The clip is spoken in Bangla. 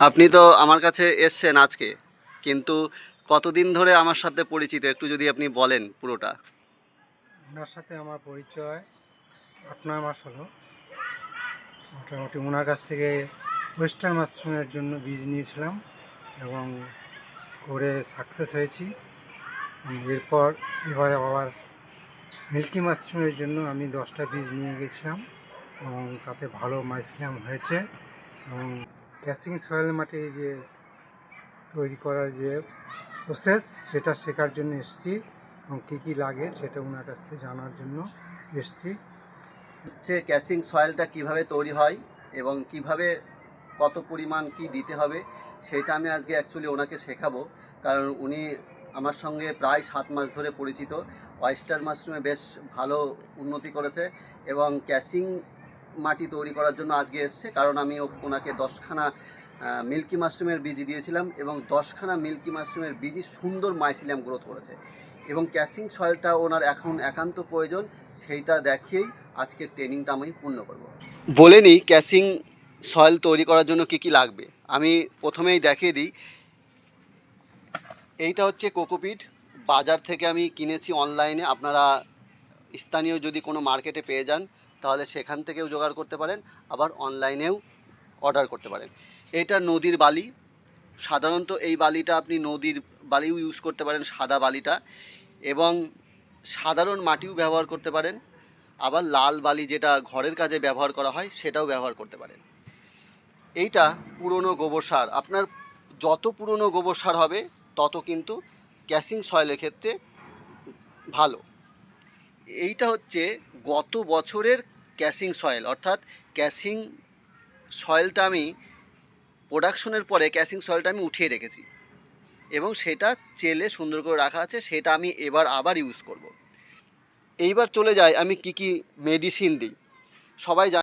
আপনি তো আমার কাছে এসছেন আজকে, কিন্তু কতদিন ধরে আমার সাথে পরিচিত একটু যদি আপনি বলেন পুরোটা। ওনার সাথে আমার পরিচয় ৮-৯ মাস হলো। মোটামুটি ওনার কাছ থেকে ওয়েস্টার্ন মাশরুমের জন্য বীজ নিয়েছিলাম এবং করে সাকসেস হয়েছি। এরপর এবারে আবার মিল্কি মাশরুমের জন্য আমি 10টা বীজ নিয়ে গেছিলাম এবং তাতে ভালো মাইসিলিয়াম হয়েছে। এবং ক্যাসিং সয়েল মাটির যে তৈরি করার যে প্রসেস সেটা শেখার জন্য এসেছি এবং কী কী লাগে সেটা ওনার কাছ থেকে জানার জন্য এসেছি। হচ্ছে ক্যাসিং সয়েলটা কিভাবে তৈরি হয় এবং কিভাবে কত পরিমাণ কি দিতে হবে সেটা আমি আজকে অ্যাকচুয়ালি ওনাকে শেখাবো। কারণ উনি আমার সঙ্গে প্রায় 7 মাস ধরে পরিচিত। ওয়েস্টার্ন মাশরুমে বেশ ভালো উন্নতি করেছে এবং ক্যাসিং মাটি তৈরি করার জন্য আজকে এসছে। কারণ আমি ওনাকে 10খানা মিল্কি মাশরুমের বীজ দিয়েছিলাম এবং 10খানা মিল্কি মাশরুমের বীজই সুন্দর মাইসিলিয়াম গ্রোথ করেছে এবং ক্যাসিং সয়েলটা ওনার এখন একান্ত প্রয়োজন, সেইটা দেখিয়েই আজকের ট্রেনিংটা আমি পূর্ণ করব। বলে নিই ক্যাসিং সয়েল তৈরি করার জন্য কি কি লাগবে। আমি প্রথমেই দেখিয়ে দিই, এইটা হচ্ছে কোকোপিট। বাজার থেকে আমি কিনেছি অনলাইনে, আপনারা স্থানীয় যদি কোনো মার্কেটে পেয়ে যান তাহলে সেখান থেকেও জোগাড় করতে পারেন, আবার অনলাইনেও অর্ডার করতে পারেন। এটা নদীর বালি, সাধারণত এই বালিটা আপনি নদীর বালিও ইউজ করতে পারেন, সাদা বালিটা, এবং সাধারণ মাটিও ব্যবহার করতে পারেন, আবার লাল বালি যেটা ঘরের কাজে ব্যবহার করা হয় সেটাও ব্যবহার করতে পারেন। এইটা পুরনো গোবর সার, আপনার যত পুরনো গোবর সার হবে তত কিন্তু ক্যাসিং সয়েলের ক্ষেত্রে ভালো। এইটা হচ্ছে গত বছরের ক্যাসিং সয়েল, অর্থাৎ ক্যাসিং সয়েলটা আমি প্রোডাকশনের পরে ক্যাসিং সয়েলটা আমি উঠিয়ে রেখেছি এবং সেটা চেলে সুন্দর করে রাখা আছে, সেটা আমি এবার আবার ইউজ করব। এইবার চলে যায় আমি কি কি মেডিসিন দিই। সবাই